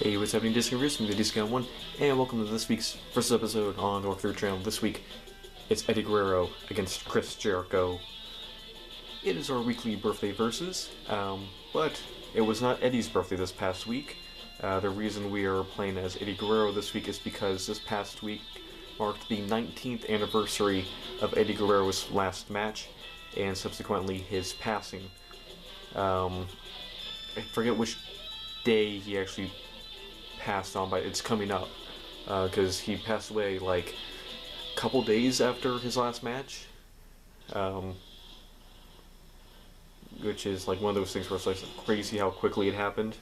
Hey, what's happening, Discoverers? I'm the Guy01, and welcome to this week's first episode on the Walk Through channel. This week, it's Eddie Guerrero against Chris Jericho. It is our weekly birthday versus, but it was not Eddie's birthday this past week. The reason we are playing as Eddie Guerrero this week is because this past week marked the 19th anniversary of Eddie Guerrero's last match, and subsequently his passing. I forget which day he actually passed on, but it's coming up because he passed away like a couple days after his last match, which is like one of those things where it's like crazy how quickly it happened.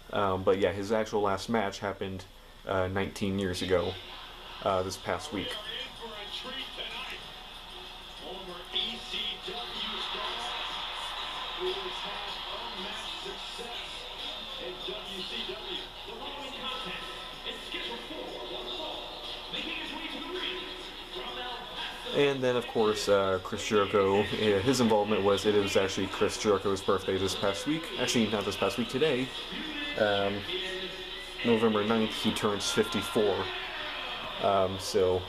But yeah, his actual last match happened 19 years ago this past week. And then, of course, Chris Jericho, his involvement was it was actually Chris Jericho's birthday this past week. Actually, not this past week, today. November 9th, he turns 54. So,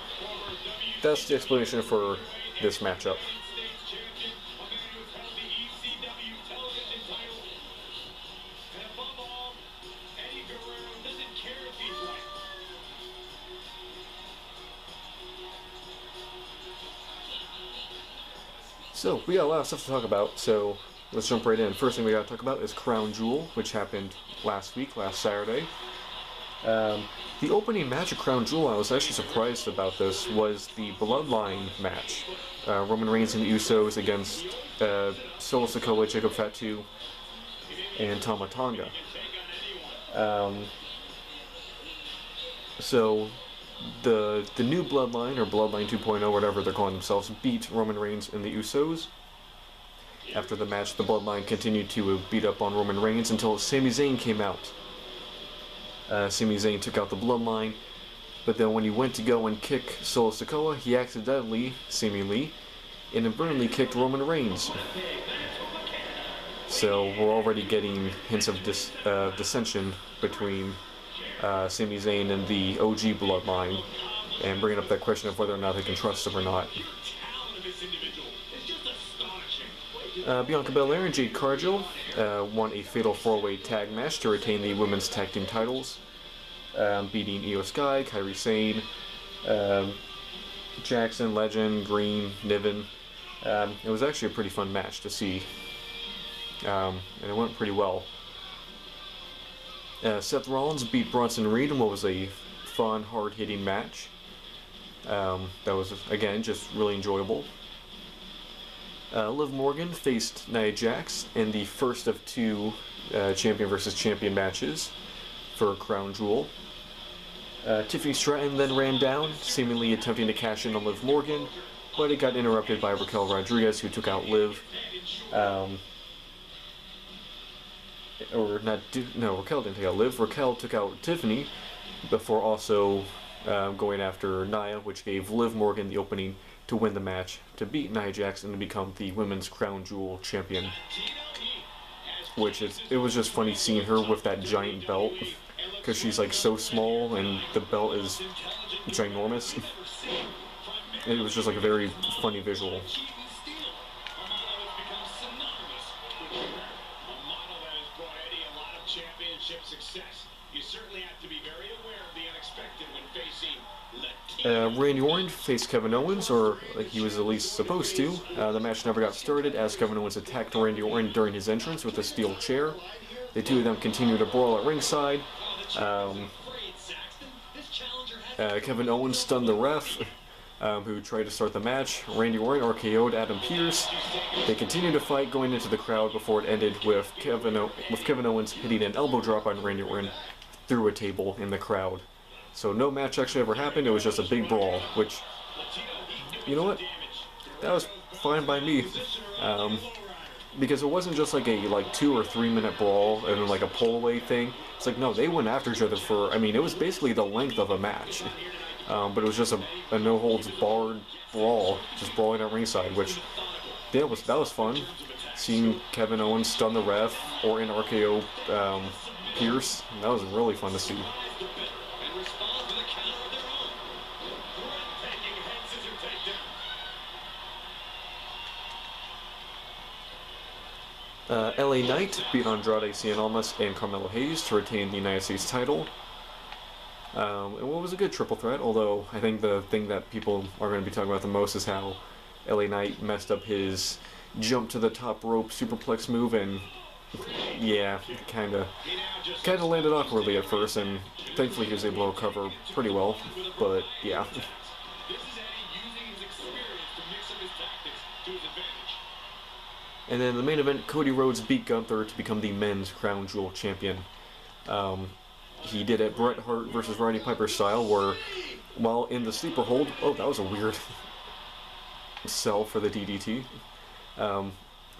that's the explanation for this matchup. So, we got a lot of stuff to talk about, so let's jump right in. First thing we got to talk about is Crown Jewel, which happened last Saturday. The opening match of Crown Jewel, I was actually surprised about this, was the Bloodline match. Roman Reigns and the Usos against Solo Sikoa, Jacob Fatu, and Tama Tonga. So, the new Bloodline, or Bloodline 2.0, whatever they're calling themselves, beat Roman Reigns and the Usos. After the match, the Bloodline continued to beat up on Roman Reigns until Sami Zayn came out. Sami Zayn took out the Bloodline, but then when he went to go and kick Solo Sikoa, he accidentally, seemingly, inadvertently kicked Roman Reigns. So we're already getting hints of dissension between Sami Zayn and the OG Bloodline, and bringing up that question of whether or not they can trust him or not. Bianca Belair and Jade Cargill won a fatal 4-way tag match to retain the women's tag team titles, beating Io Sky, Kairi Sane, Jackson, Legend, Green, Niven. It was actually a pretty fun match to see, and it went pretty well. Seth Rollins beat Bronson Reed in what was a fun, hard-hitting match. That was, again, just really enjoyable. Liv Morgan faced Nia Jax in the first of two champion versus champion matches for Crown Jewel. Tiffany Stratton then ran down, seemingly attempting to cash in on Liv Morgan, but it got interrupted by Raquel Rodriguez, who took out Liv. Raquel didn't take out Liv. Raquel took out Tiffany before also going after Nia, which gave Liv Morgan the opening to win the match, to beat Nia Jax and to become the Women's Crown Jewel champion. It was just funny seeing her with that giant belt, because she's like so small and the belt is ginormous. It was just like a very funny visual. Randy Orton faced Kevin Owens, or like he was at least supposed to. The match never got started as Kevin Owens attacked Randy Orton during his entrance with a steel chair. The two of them continued to brawl at ringside. Kevin Owens stunned the ref, who tried to start the match. Randy Orton RKO'd Adam Pearce. They continued to fight going into the crowd before it ended with Kevin Owens hitting an elbow drop on Randy Orton through a table in the crowd. So no match actually ever happened, it was just a big brawl, which, you know what, that was fine by me, because it wasn't just like a 2 or 3 minute brawl and then like a pull away thing. It's like, no, they went after each other for, it was basically the length of a match, but it was just a no holds barred brawl, just brawling at ringside, which, yeah, that was fun. Seeing Kevin Owens stun the ref, or in RKO Pierce. That was really fun to see. LA Knight beat Andrade Cien Almas and Carmelo Hayes to retain the United States title. And what was a good triple threat, although I think the thing that people are going to be talking about the most is how LA Knight messed up his jump to the top rope superplex move, and yeah, kind of landed awkwardly at first, and thankfully he was able to recover pretty well, but yeah. And then the main event, Cody Rhodes beat Gunther to become the men's crown jewel champion. He did it Bret Hart versus Roddy Piper style, where while in the sleeper hold, oh, that was a weird sell for the DDT.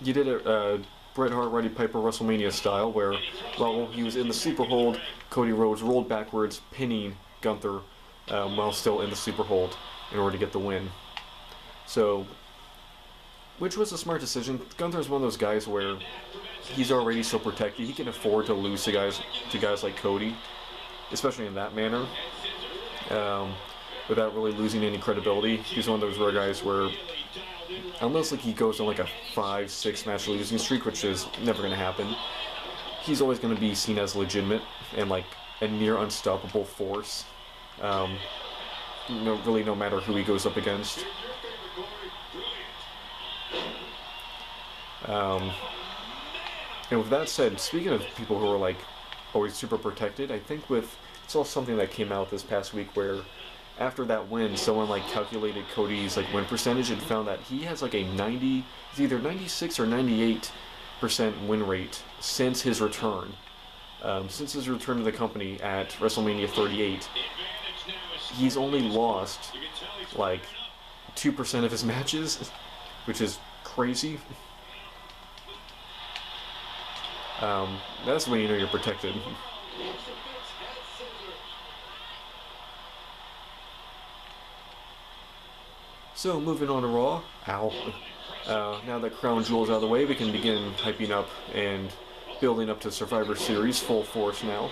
He did it Bret Hart Roddy Piper WrestleMania style, where while he was in the sleeper hold, Cody Rhodes rolled backwards, pinning Gunther while still in the sleeper hold in order to get the win. So, which was a smart decision. Gunther's one of those guys where he's already so protected, he can afford to lose to guys like Cody, especially in that manner, without really losing any credibility. He's one of those rare guys where, unless like he goes on like a 5-6 match losing streak, which is never going to happen, he's always going to be seen as legitimate and like a near unstoppable force. Really, no matter who he goes up against. And with that said, speaking of people who are like always super protected, I think it's all something that came out this past week where after that win, someone like calculated Cody's like win percentage and found that he has like a it's either 96 or 98% win rate since his return. Since his return to the company at WrestleMania 38, he's only lost like 2% of his matches, which is crazy. That's when you know you're protected. So, moving on to Raw. Ow. Now that Crown Jewel's out of the way, we can begin hyping up and building up to Survivor Series full force now.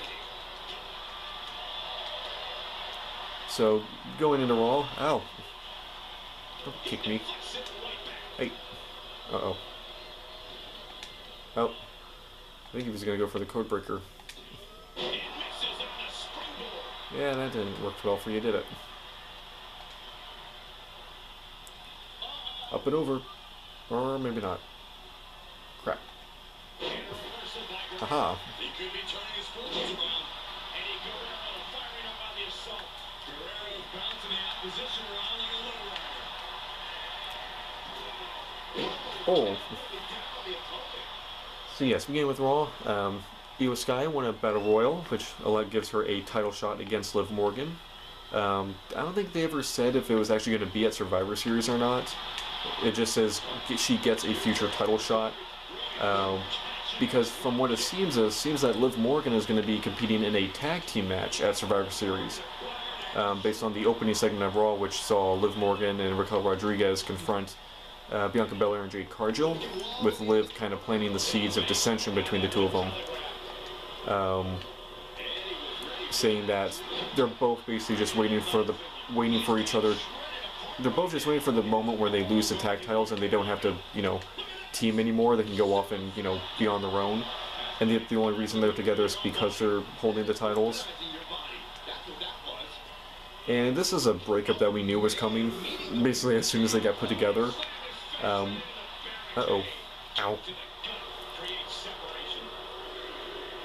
So, going into Raw. Ow. Don't kick me. Hey. Uh-oh. Oh. I think he was going to go for the code breaker. Yeah, that didn't work well for you, did it? Up and over. Or maybe not. Crap. Aha. Oh. So yes, beginning with Raw, Io Sky won a Battle Royal, which gives her a title shot against Liv Morgan. I don't think they ever said if it was actually going to be at Survivor Series or not. It just says she gets a future title shot. Because from what it seems that Liv Morgan is going to be competing in a tag team match at Survivor Series. Based on the opening segment of Raw, which saw Liv Morgan and Raquel Rodriguez confront Bianca Belair and Jade Cargill, with Liv kind of planting the seeds of dissension between the two of them, saying that they're both basically just waiting for each other. They're both just waiting for the moment where they lose the tag titles and they don't have to, team anymore. They can go off and, be on their own. And the only reason they're together is because they're holding the titles. And this is a breakup that we knew was coming, basically as soon as they got put together. Uh-oh. Ow.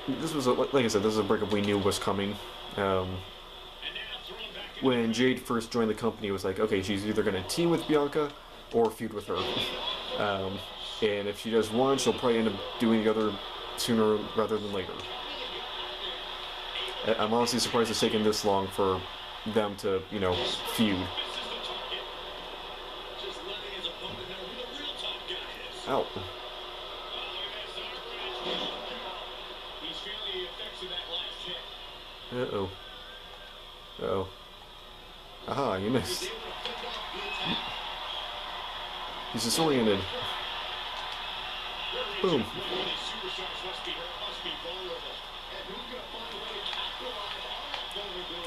This was, like I said, this is a breakup we knew was coming. When Jade first joined the company, it was like, okay, she's either going to team with Bianca or feud with her. And if she does one, she'll probably end up doing the other sooner rather than later. I'm honestly surprised it's taken this long for them to, feud. Ow. Uh-oh. Uh-oh. Aha, you missed. He's disoriented. Boom.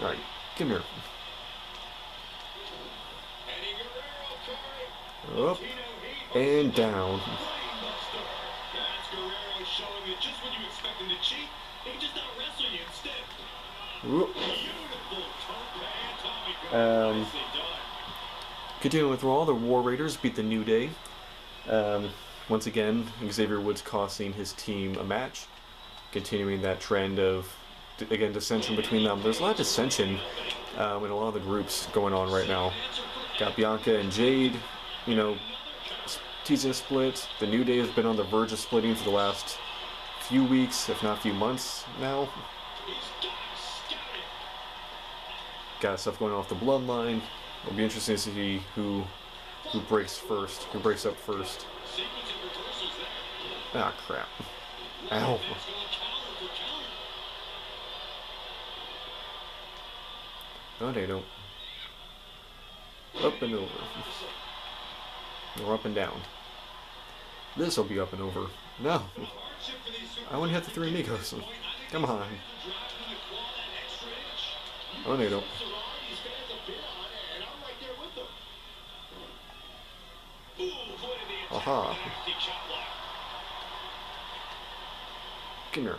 Alright, come here. Up and down. Continuing with Raw, the War Raiders beat the New Day. Once again, Xavier Woods costing his team a match. Continuing that trend of, again, dissension between them. There's a lot of dissension in a lot of the groups going on right now. Got Bianca and Jade, you know, teasing a split. The New Day has been on the verge of splitting for the last few weeks, if not few months now. Got stuff going on with the Bloodline. It'll be interesting to see who breaks first, who breaks up first. Ah, crap. Ow. No, they don't. Up and over. Or up and down. This'll be up and over. No. I want to hit the three amigos. Come on. Oh, they don't. Aha. Come here.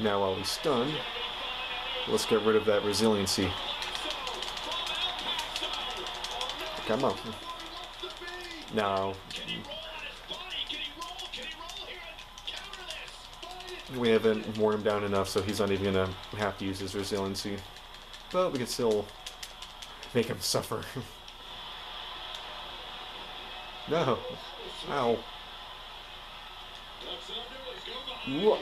Now while he's stunned, let's get rid of that resiliency. Come on. Now, we haven't worn him down enough, so he's not even going to have to use his resiliency. But we can still make him suffer. No. Ow. Whoa.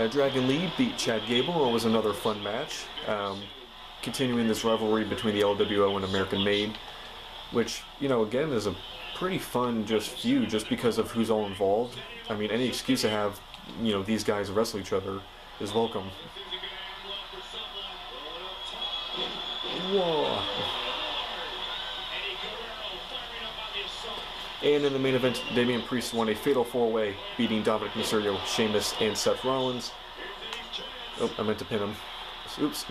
Dragon Lee beat Chad Gable. It was another fun match. Continuing this rivalry between the LWO and American Made, which, you know, again is a pretty fun feud just because of who's all involved. I mean, any excuse to have, you know, these guys wrestle each other is welcome. Whoa. And in the main event, Damian Priest won a fatal 4-way, beating Dominic Mysterio, Sheamus, and Seth Rollins. Oh, I meant to pin him. Oops.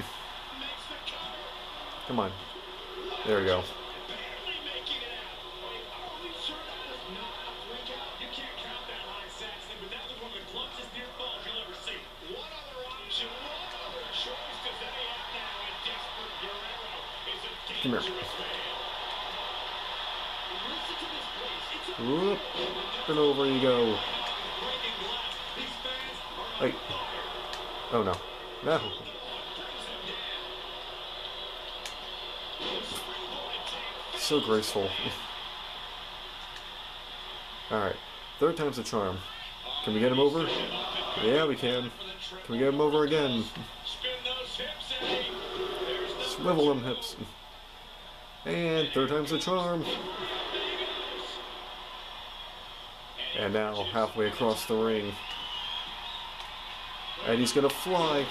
Come on. There we go. Come here. Whoop. And over you go. Wait. Oh no. No. So graceful. Alright. Third time's the charm. Can we get him over? Yeah, we can. Can we get him over again? Swivel them hips. And third time's the charm. And now halfway across the ring. And he's gonna fly.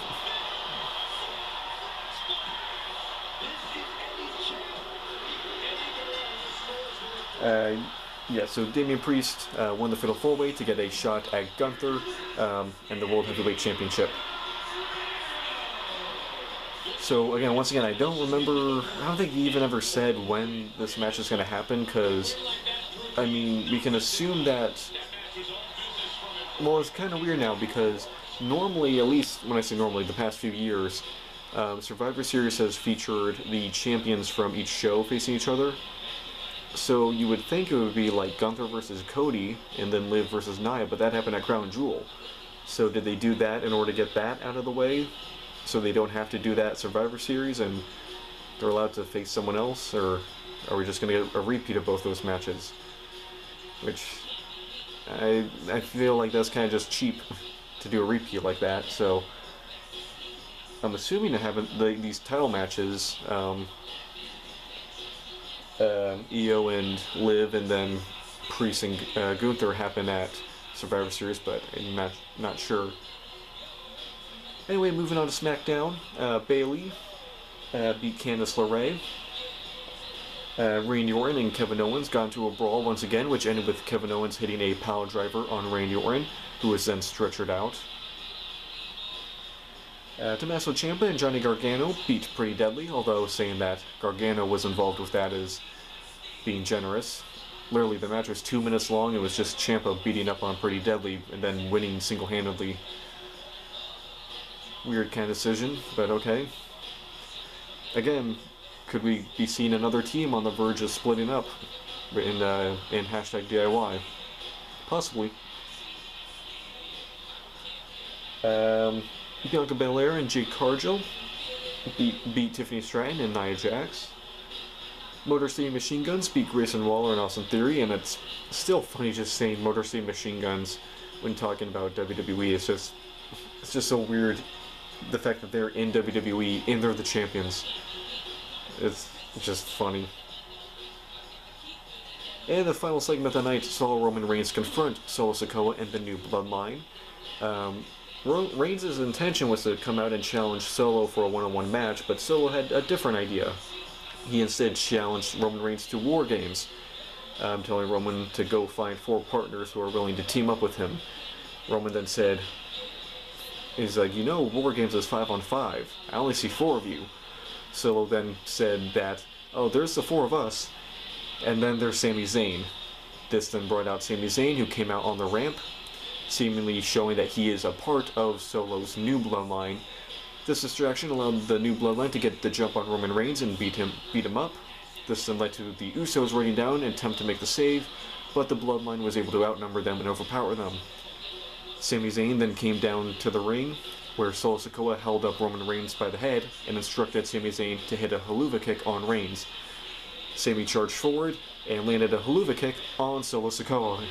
Yeah, so Damian Priest won the Fatal 4-Way to get a shot at Gunther and the World Heavyweight Championship. So again, once again, I don't think he even ever said when this match is going to happen, because, I mean, we can assume that, well, it's kind of weird now, because normally, at least when I say normally, the past few years, Survivor Series has featured the champions from each show facing each other. So you would think it would be like Gunther versus Cody, and then Liv versus Nia, but that happened at Crown Jewel. So did they do that in order to get that out of the way, so they don't have to do that Survivor Series, and they're allowed to face someone else? Or are we just going to get a repeat of both those matches? Which, I feel like that's kind of just cheap to do a repeat like that, so I'm assuming to have these title matches, Io and Liv, and then Priest and Gunther happen at Survivor Series, but I'm not sure. Anyway, moving on to SmackDown, Bayley beat Candice LeRae. Randy Orton and Kevin Owens got into a brawl once again, which ended with Kevin Owens hitting a pile driver on Randy Orton, who was then stretchered out. Tommaso Ciampa and Johnny Gargano beat Pretty Deadly, although saying that Gargano was involved with that is being generous. Literally, the match was 2 minutes long. It was just Ciampa beating up on Pretty Deadly and then winning single-handedly. Weird kind of decision, but okay. Again, could we be seeing another team on the verge of splitting up in hashtag DIY? Possibly. Bianca Belair and Jade Cargill beat Tiffany Stratton and Nia Jax. Motor City Machine Guns beat Grayson Waller and Austin Theory, and it's still funny just saying Motor City Machine Guns when talking about WWE. It's just so weird, the fact that they're in WWE and they're the champions. It's just funny. And the final segment of the night saw Roman Reigns confront Solo Sikoa and the New Bloodline. Reigns' intention was to come out and challenge Solo for a one-on-one match, but Solo had a different idea. He instead challenged Roman Reigns to War Games, telling Roman to go find 4 partners who are willing to team up with him. Roman then said, he's like, War Games is 5-on-5. I only see 4 of you. Solo then said that, oh, there's the 4 of us, and then there's Sami Zayn. This then brought out Sami Zayn, who came out on the ramp, seemingly showing that he is a part of Solo's New Bloodline. This distraction allowed the New Bloodline to get the jump on Roman Reigns and beat him up. This then led to the Usos running down and attempt to make the save, but the Bloodline was able to outnumber them and overpower them. Sami Zayn then came down to the ring, where Solo Sikoa held up Roman Reigns by the head and instructed Sami Zayn to hit a haluva kick on Reigns. Sami charged forward and landed a haluva kick on Solo Sikoa,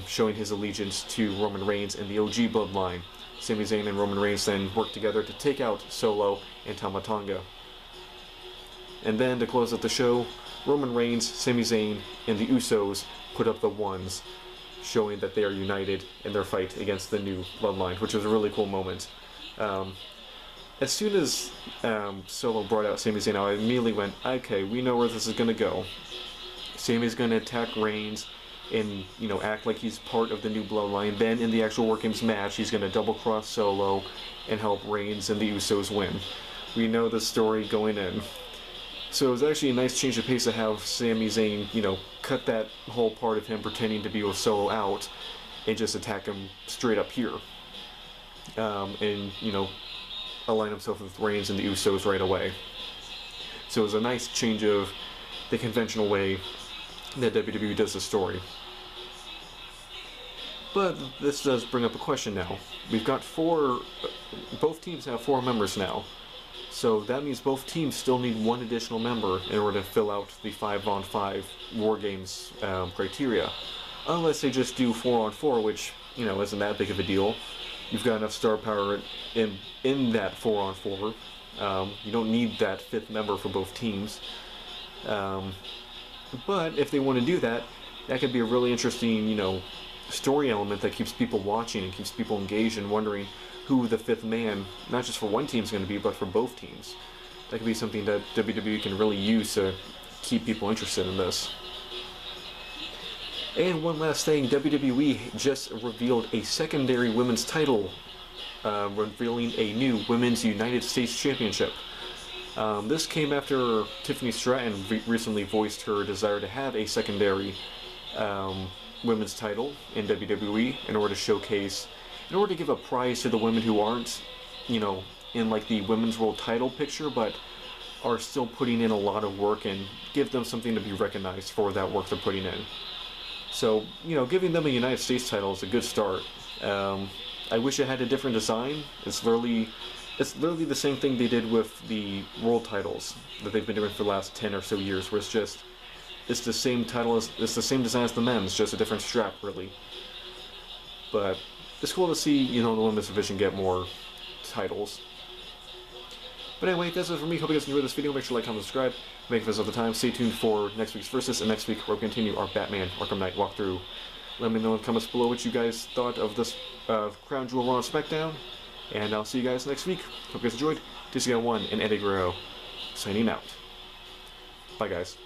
showing his allegiance to Roman Reigns and the OG Bloodline. Sami Zayn and Roman Reigns then worked together to take out Solo and Tama Tonga. And then, to close out the show, Roman Reigns, Sami Zayn, and the Usos put up the ones, showing that they are united in their fight against the New Bloodline, which was a really cool moment. As soon as Solo brought out Sami Zayn, I immediately went, okay, we know where this is going to go. Sami's going to attack Reigns and, act like he's part of the New Bloodline. Then, in the actual War Games match, he's going to double-cross Solo and help Reigns and the Usos win. We know the story going in. So it was actually a nice change of pace to have Sami Zayn, cut that whole part of him pretending to be with Solo out and just attack him straight up here. And, align himself with Reigns and the Usos right away. So it was a nice change of the conventional way that WWE does the story. But this does bring up a question now. We've got both teams have 4 members now. So that means both teams still need 1 additional member in order to fill out the 5-on-5 War Games criteria. Unless they just do 4-on-4, which, isn't that big of a deal. You've got enough star power in that 4-on-4. You don't need that 5th member for both teams. But if they want to do that, that could be a really interesting, story element that keeps people watching and keeps people engaged and wondering who the 5th man, not just for one team, is going to be, but for both teams. That could be something that WWE can really use to keep people interested in this. And one last thing, WWE just revealed a secondary women's title, revealing a new Women's United States Championship. This came after Tiffany Stratton recently voiced her desire to have a secondary women's title in WWE in order to give a prize to the women who aren't, in like the women's world title picture, but are still putting in a lot of work, and give them something to be recognized for that work they're putting in. So, giving them a United States title is a good start. I wish it had a different design. It's literally the same thing they did with the world titles that they've been doing for the last 10 or so years, where it's the same title, it's the same design as the men's, just a different strap, really. But it's cool to see, the women's division get more titles. But anyway, that's it for me. Hope you guys enjoyed this video. Make sure to like, comment, subscribe. Make it visit all the time. Stay tuned for next week's Versus, and next week we'll continue our Batman Arkham Knight walkthrough. Let me know in the comments below what you guys thought of this Crown Jewel Raw on SmackDown, and I'll see you guys next week. Hope you guys enjoyed. This is Guy01 and Eddie Guerrero, signing out. Bye, guys.